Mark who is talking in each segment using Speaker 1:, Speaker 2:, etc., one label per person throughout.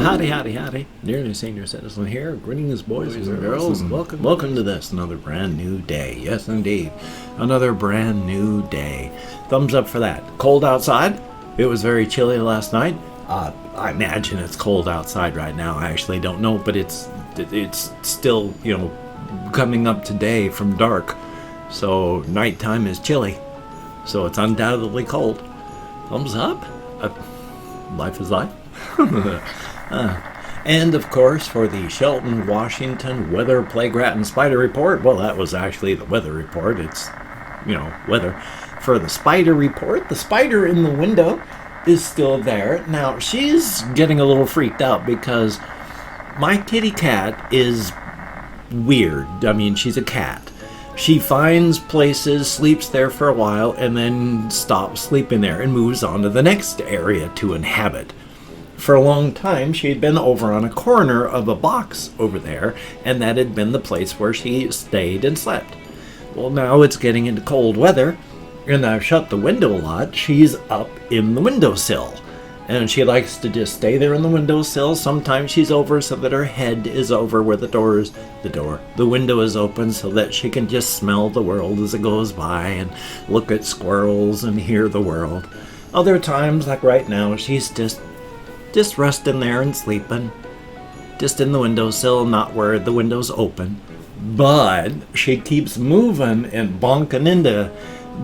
Speaker 1: howdy, howdy, howdy. Nearly Senior Citizen here. Greetings, boys and girls. Welcome to this, another brand new day. Yes, indeed. Another brand new day. Thumbs up for that. Cold outside. It was very chilly last night. I imagine it's cold outside right now. I actually don't know, but it's still, coming up today from dark. So nighttime is chilly. So it's undoubtedly cold. Thumbs up. Life is life. And of course, for the Shelton, Washington Weather Plague Rat and Spider Report, well, that was actually the weather report. It's, weather. For the spider report, the spider in the window is still there. Now, she's getting a little freaked out because my kitty cat is weird. I mean, she's a cat. She finds places, sleeps there for a while, and then stops sleeping there and moves on to the next area to inhabit. For a long time, she had been over on a corner of a box over there, and that had been the place where she stayed and slept. Well, now it's getting into cold weather, and I've shut the window a lot. She's up in the windowsill, and she likes to just stay there in the windowsill. Sometimes she's over so that her head is over where the window is open so that she can just smell the world as it goes by and look at squirrels and hear the world. Other times, like right now, she's just resting there and sleeping, just in the windowsill, not where the window's open. But she keeps moving and bonking into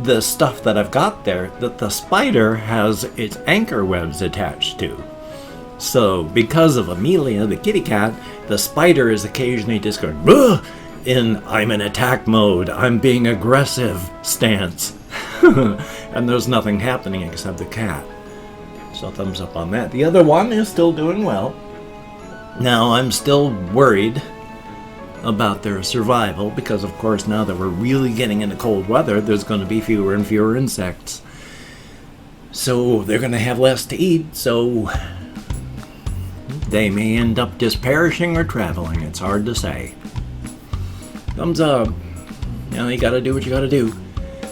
Speaker 1: the stuff that I've got there that the spider has its anchor webs attached to. So because of Amelia, the kitty cat, the spider is occasionally just going, "Ugh!" in I'm in attack mode, I'm being aggressive stance. And there's nothing happening except the cat. So thumbs up on that. The other one is still doing well. Now, I'm still worried about their survival because, of course, now that we're really getting into cold weather, there's going to be fewer and fewer insects. So they're going to have less to eat, so they may end up just perishing or traveling. It's hard to say. Thumbs up. You got to do what you got to do.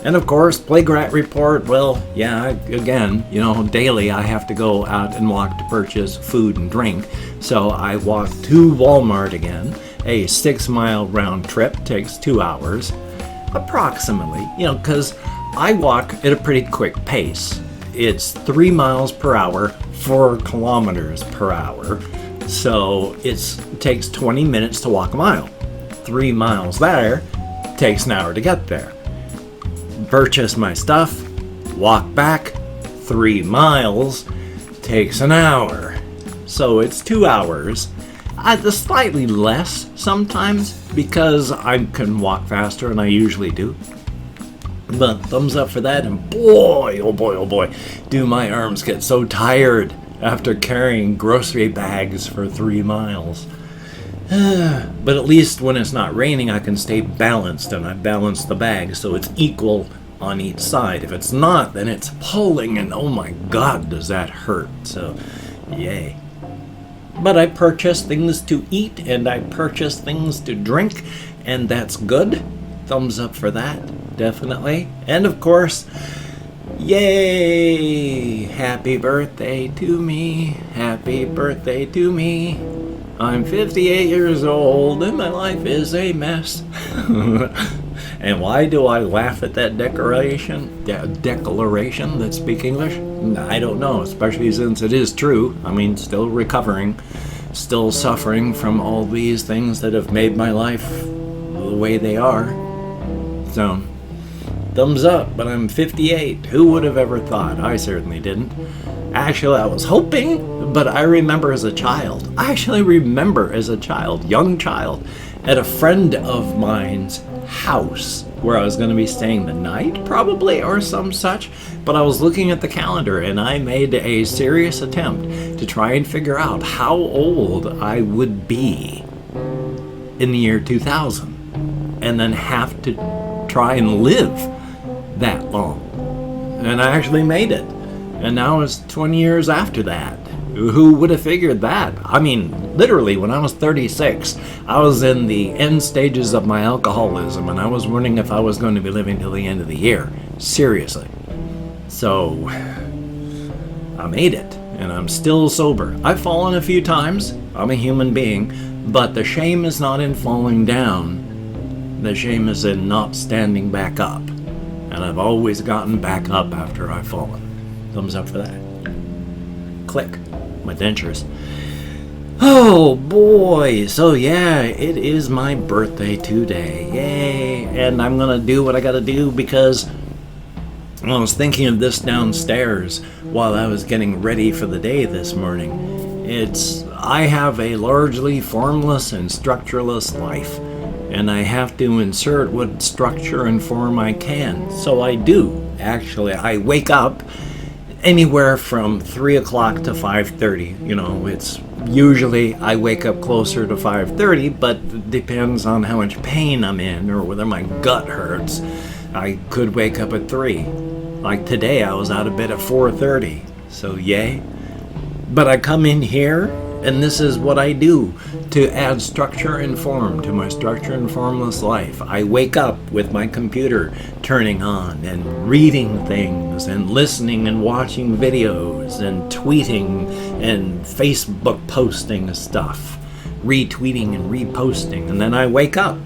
Speaker 1: And of course, Plague Rat Report, well, yeah, again, daily I have to go out and walk to purchase food and drink. So I walk to Walmart again. A 6-mile round trip takes 2 hours, approximately, because I walk at a pretty quick pace. It's 3 miles per hour, 4 kilometers per hour. So it takes 20 minutes to walk a mile. 3 miles there takes an hour to get there. Purchase my stuff, walk back, 3 miles, takes an hour. So it's 2 hours. Slightly less sometimes because I can walk faster, and I usually do. But thumbs up for that, and boy, oh boy, oh boy, do my arms get so tired after carrying grocery bags for 3 miles. But at least when it's not raining, I can stay balanced, and I balance the bag so it's equal on each side. If it's not, then it's pulling, and oh my god, does that hurt. So, yay. But I purchase things to eat, and I purchase things to drink, and that's good. Thumbs up for that, definitely. And of course, yay! Happy birthday to me, happy birthday to me. I'm 58 years old, and my life is a mess. And why do I laugh at that declaration that speak English? I don't know, especially since it is true. I mean, still recovering, still suffering from all these things that have made my life the way they are. So, thumbs up, but I'm 58. Who would have ever thought? I certainly didn't. Actually, I was hoping, but I remember as a child. Young child, at a friend of mine's house where I was going to be staying the night, probably, or some such. But I was looking at the calendar, and I made a serious attempt to try and figure out how old I would be in the year 2000, and then have to try and live that long. And I actually made it. And now it's 20 years after that. Who would have figured that? I mean, literally, when I was 36, I was in the end stages of my alcoholism, and I was wondering if I was going to be living till the end of the year. Seriously. So, I made it. and I'm still sober. I've fallen a few times. I'm a human being. But the shame is not in falling down. The shame is in not standing back up. And I've always gotten back up after I've fallen. Thumbs up for that. Click. My dentures. Oh boy. So yeah, it is my birthday today. Yay. And I'm gonna do what I gotta do because I was thinking of this downstairs while I was getting ready for the day this morning. I have a largely formless and structureless life, and I have to insert what structure and form I can. So I do, actually. I wake up anywhere from 3 o'clock to 5:30. It's usually I wake up closer to 5:30, but it depends on how much pain I'm in or whether my gut hurts. I could wake up at 3. Like today, I was out of bed at 4:30, so yay. But I come in here, and this is what I do to add structure and form to my structure and formless life. I wake up with my computer turning on and reading things and listening and watching videos and tweeting and Facebook posting stuff, retweeting and reposting. And then I wake up,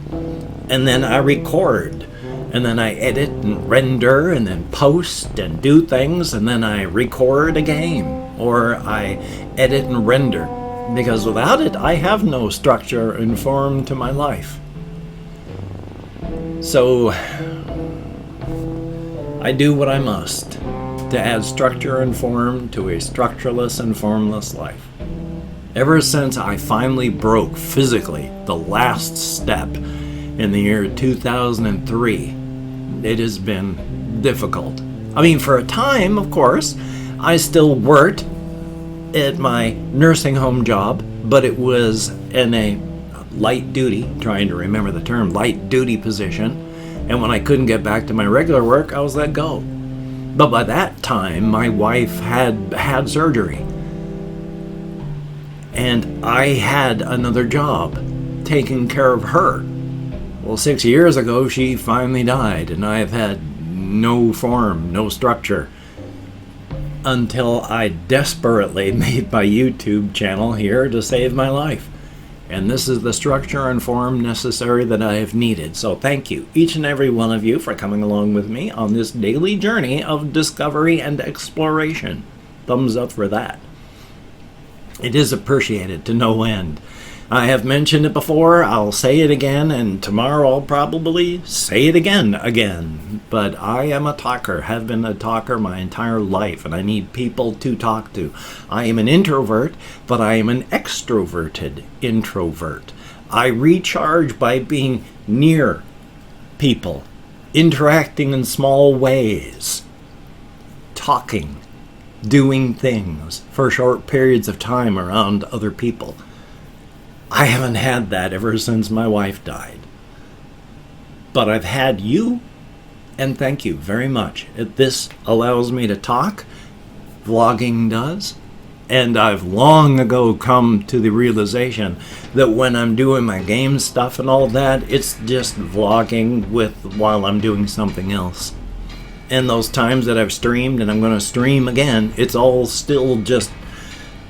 Speaker 1: and then I record. And then I edit and render and then post and do things, and then I record a game or I edit and render, because without it I have no structure and form to my life. So I do what I must to add structure and form to a structureless and formless life. Ever since I finally broke physically the last step in the year 2003, it has been difficult. I mean, for a time, of course, I still worked at my nursing home job, but it was in a light duty, trying to remember the term, light duty position. And when I couldn't get back to my regular work, I was let go. But by that time, my wife had surgery. And I had another job taking care of her. Well, 6 years ago, she finally died, and I have had no form, no structure, until I desperately made my YouTube channel here to save my life. And this is the structure and form necessary that I have needed. So thank you, each and every one of you, for coming along with me on this daily journey of discovery and exploration. Thumbs up for that. It is appreciated to no end. I have mentioned it before, I'll say it again, and tomorrow I'll probably say it again. But I am a talker, have been a talker my entire life, and I need people to talk to. I am an introvert, but I am an extroverted introvert. I recharge by being near people, interacting in small ways, talking, doing things for short periods of time around other people. I haven't had that ever since my wife died. But I've had you, and thank you very much. This allows me to talk. Vlogging does. And I've long ago come to the realization that when I'm doing my game stuff and all that, it's just vlogging while I'm doing something else. And those times that I've streamed and I'm going to stream again, it's all still just,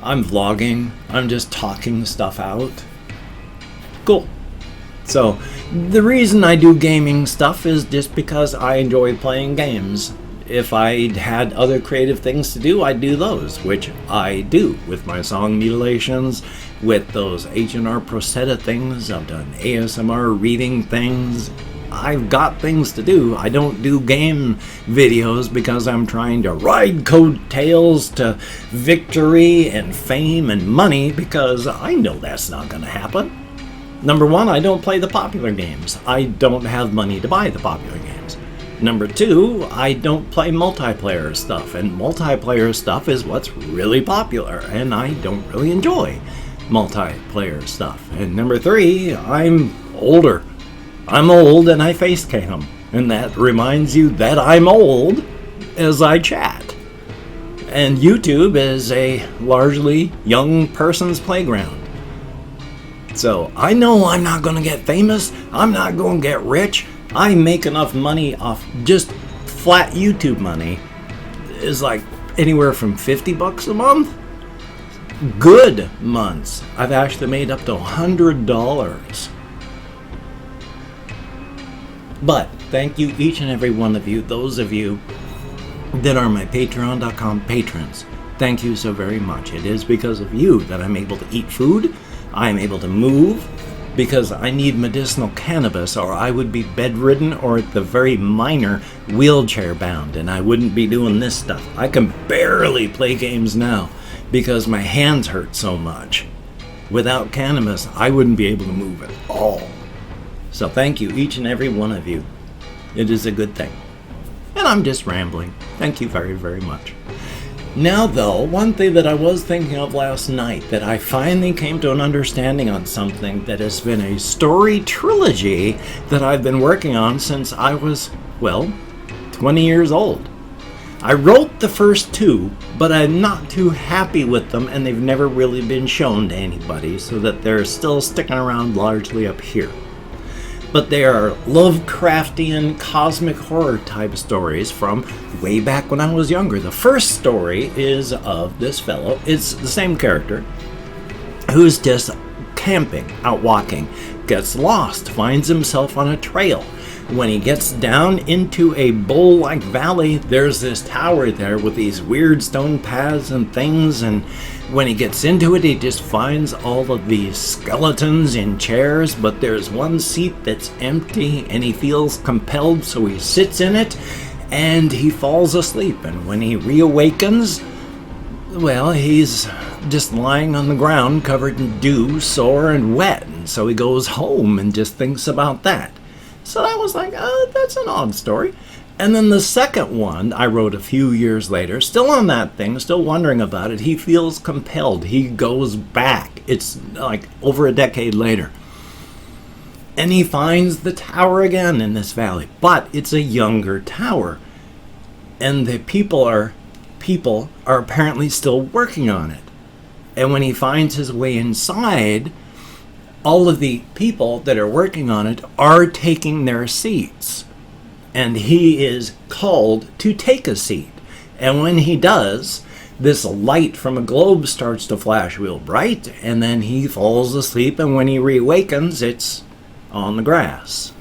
Speaker 1: I'm vlogging, I'm just talking stuff out. Cool. So the reason I do gaming stuff is just because I enjoy playing games. If I had other creative things to do, I'd do those, which I do with my song mutilations, with those H&R Prosetta things. I've done ASMR reading things. I've got things to do. I don't do game videos because I'm trying to ride coattails to victory and fame and money, because I know that's not going to happen. Number one, I don't play the popular games. I don't have money to buy the popular games. Number two, I don't play multiplayer stuff, and multiplayer stuff is what's really popular, and I don't really enjoy multiplayer stuff. And number three, I'm older. I'm old and I face cam, and that reminds you that I'm old as I chat. And YouTube is a largely young person's playground. So I know I'm not going to get famous. I'm not going to get rich. I make enough money off just flat YouTube money. Is like anywhere from $50 a month good months, I've actually made up to $100. But thank you, each and every one of you, those of you that are my patreon.com patrons. Thank you so very much. It is because of you that I'm able to eat food, I'm able to move, because I need medicinal cannabis or I would be bedridden or at the very minor wheelchair bound, and I wouldn't be doing this stuff. I can barely play games now because my hands hurt so much. Without cannabis, I wouldn't be able to move at all. So thank you, each and every one of you. It is a good thing. And I'm just rambling. Thank you very, very much. Now, though, one thing that I was thinking of last night, that I finally came to an understanding on something that has been a story trilogy that I've been working on since I was, 20 years old. I wrote the first two, but I'm not too happy with them, and they've never really been shown to anybody, so that they're still sticking around largely up here. But they are Lovecraftian cosmic horror type stories from way back when I was younger. The first story is of this fellow. It's the same character who's just camping, out walking, gets lost, finds himself on a trail. When he gets down into a bowl-like valley, there's this tower there with these weird stone paths and things, and when he gets into it, he just finds all of these skeletons in chairs, but there's one seat that's empty, and he feels compelled, so he sits in it, and he falls asleep. And when he reawakens, he's just lying on the ground, covered in dew, sore, and wet, and so he goes home and just thinks about that. So I was like, that's an odd story. And then the second one I wrote a few years later, still on that thing, still wondering about it. He feels compelled. He goes back. It's like over a decade later. And he finds the tower again in this valley. But it's a younger tower. And the people are apparently still working on it. And when he finds his way inside, all of the people that are working on it are taking their seats. And he is called to take a seat. And when he does, this light from a globe starts to flash real bright, and then he falls asleep, and when he reawakens, it's on the grass.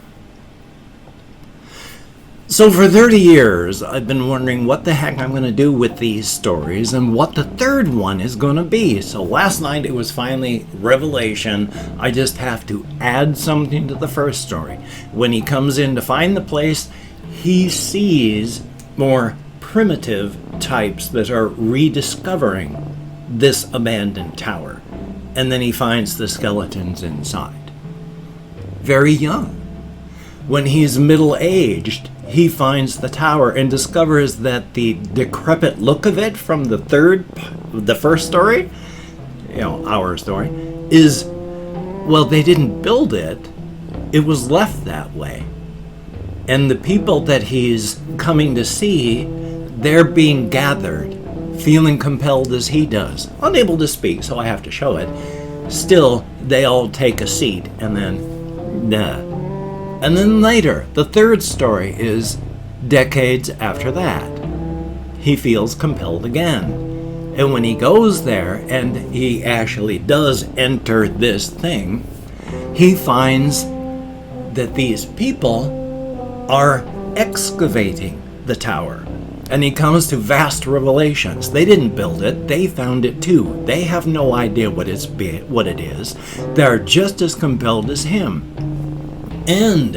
Speaker 1: So for 30 years, I've been wondering what the heck I'm going to do with these stories and what the third one is going to be. So last night it was finally revelation. I just have to add something to the first story. When he comes in to find the place, he sees more primitive types that are rediscovering this abandoned tower. And then he finds the skeletons inside. Very young. When he's middle-aged, he finds the tower and discovers that the decrepit look of it from the first story, our story, is, they didn't build it. It was left that way. And the people that he's coming to see, they're being gathered, feeling compelled as he does. Unable to speak, so I have to show it. Still, they all take a seat, and then, And then later, the third story is decades after that. He feels compelled again. And when he goes there, and he actually does enter this thing, he finds that these people are excavating the tower. And he comes to vast revelations. They didn't build it, they found it too. They have no idea what it is. They're just as compelled as him. And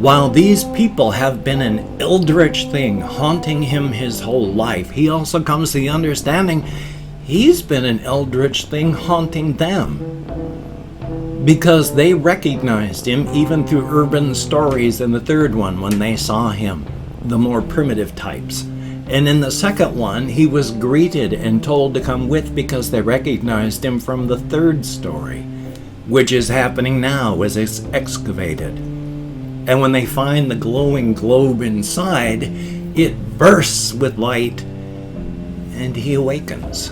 Speaker 1: while these people have been an eldritch thing haunting him his whole life, he also comes to the understanding he's been an eldritch thing haunting them. Because they recognized him even through urban stories in the third one when they saw him, the more primitive types. And in the second one, he was greeted and told to come with because they recognized him from the third story, which is happening now as it's excavated. And when they find the glowing globe inside, it bursts with light, and he awakens.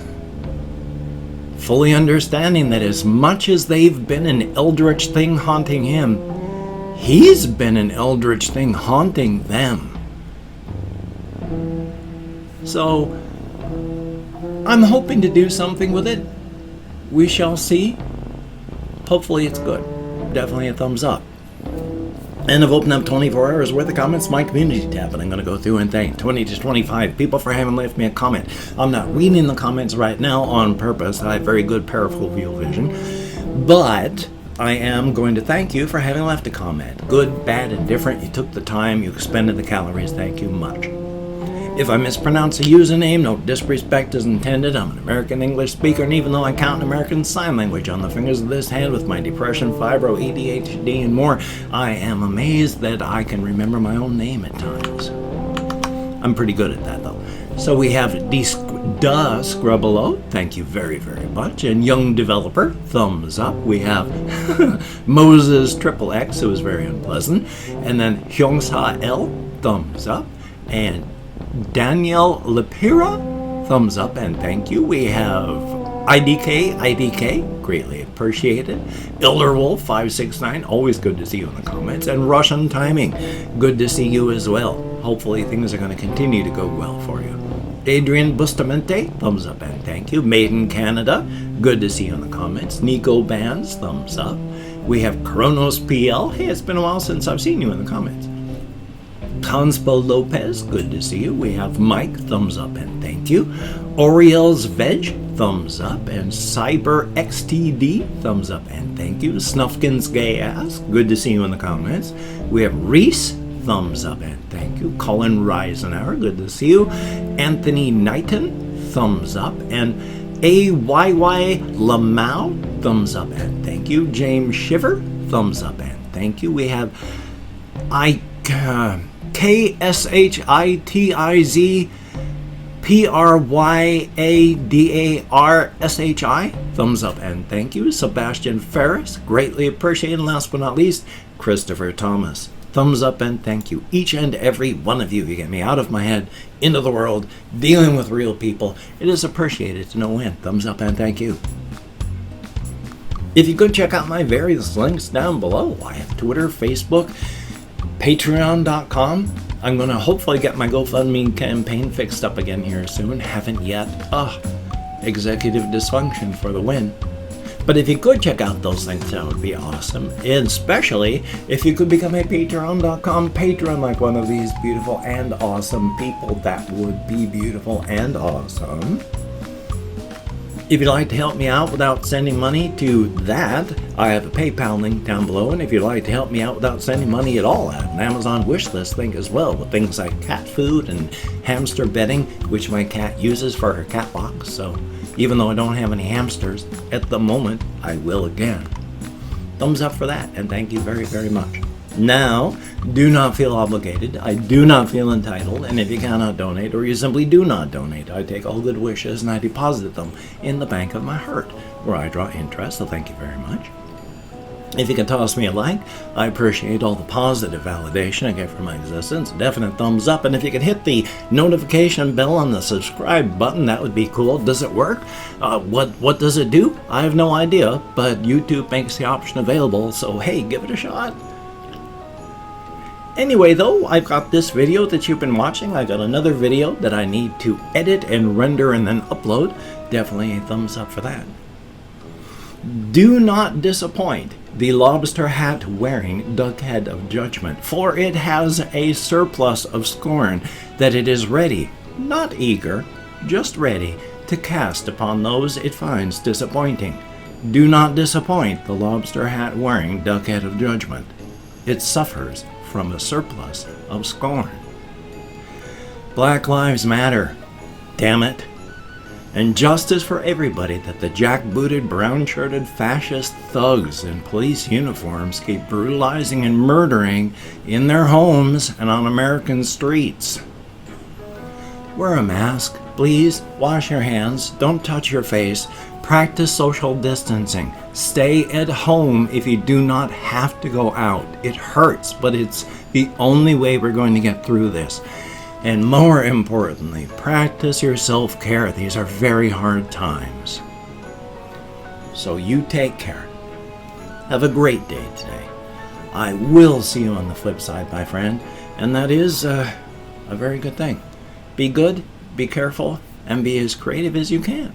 Speaker 1: Fully understanding that as much as they've been an eldritch thing haunting him, he's been an eldritch thing haunting them. So, I'm hoping to do something with it. We shall see. Hopefully it's good. Definitely a thumbs up. And I've opened up 24 hours worth of comments in my community tab, and I'm going to go through and thank 20 to 25 people for having left me a comment. I'm not reading the comments right now on purpose. I have very good peripheral vision, but I am going to thank you for having left a comment. Good, bad, and different. You took the time. You expended the calories. Thank you much. If I mispronounce a username, no disrespect is intended. I'm an American English speaker, and even though I count American Sign Language on the fingers of this hand with my depression, fibro, ADHD, and more, I am amazed that I can remember my own name at times. I'm pretty good at that, though. So we have Scrubbelow, thank you very, very much. And Young Developer, thumbs up. We have Moses XXX, who was very unpleasant. And then Hyungsa L, thumbs up. And Danielle Lepira, thumbs up and thank you. We have IDK, greatly appreciated. Elderwolf 569, always good to see you in the comments. And Russian Timing, good to see you as well. Hopefully things are going to continue to go well for you. Adrian Bustamante, thumbs up and thank you. Maiden Canada, good to see you in the comments. Nico Bands, thumbs up. We have Kronos PL, hey, it's been a while since I've seen you in the comments. Conspo Lopez, good to see you. We have Mike, thumbs up and thank you. Oriel's Veg, thumbs up. And Cyber XTD, thumbs up and thank you. Snuffkin's Gay Ass, good to see you in the comments. We have Reese, thumbs up and thank you. Colin Reisenauer, good to see you. Anthony Knighton, thumbs up. And AYY Lamau, thumbs up and thank you. James Shiver, thumbs up and thank you. We have KSHITIZ PRYADARSHI, thumbs up and thank you. Sebastian Ferris, greatly appreciated. And last but not least, Christopher Thomas, thumbs up and thank you. Each and every one of you, you get me out of my head, into the world, dealing with real people. It is appreciated to no end. Thumbs up and thank you. If you could check out my various links down below, I have Twitter, Facebook, Patreon.com. I'm going to hopefully get my GoFundMe campaign fixed up again here soon. Haven't yet. Executive dysfunction for the win. But if you could check out those links, that would be awesome. And especially if you could become a Patreon.com patron like one of these beautiful and awesome people. That would be beautiful and awesome. If you'd like to help me out without sending money to that, I have a PayPal link down below. And if you'd like to help me out without sending money at all, I have an Amazon wishlist link as well, with things like cat food and hamster bedding, which my cat uses for her cat box. So even though I don't have any hamsters at the moment, I will again. Thumbs up for that, and thank you very, very much. Now, do not feel obligated. I do not feel entitled, and if you cannot donate or you simply do not donate, I take all good wishes and I deposit them in the bank of my heart, where I draw interest, so thank you very much. If you can toss me a like, I appreciate all the positive validation I get from my existence. Definite thumbs up, and if you could hit the notification bell on the subscribe button, that would be cool. Does it work? What does it do? I have no idea, but YouTube makes the option available, so hey, give it a shot. Anyway, though, I've got this video that you've been watching. I got another video that I need to edit and render and then upload. Definitely a thumbs up for that. Do not disappoint the lobster hat wearing duckhead of judgment, for it has a surplus of scorn that it is ready, not eager, just ready to cast upon those it finds disappointing. Do not disappoint the lobster hat wearing duckhead of judgment. It suffers from a surplus of scorn. Black Lives Matter. Damn it. And justice for everybody that the jackbooted, brown-shirted fascist thugs in police uniforms keep brutalizing and murdering in their homes and on American streets. Wear a mask, please. Wash your hands. Don't touch your face. Practice social distancing. Stay at home if you do not have to go out. It hurts, but it's the only way we're going to get through this. And more importantly, practice your self-care. These are very hard times. So you take care. Have a great day today. I will see you on the flip side, my friend. And that is a very good thing. Be good, be careful, and be as creative as you can.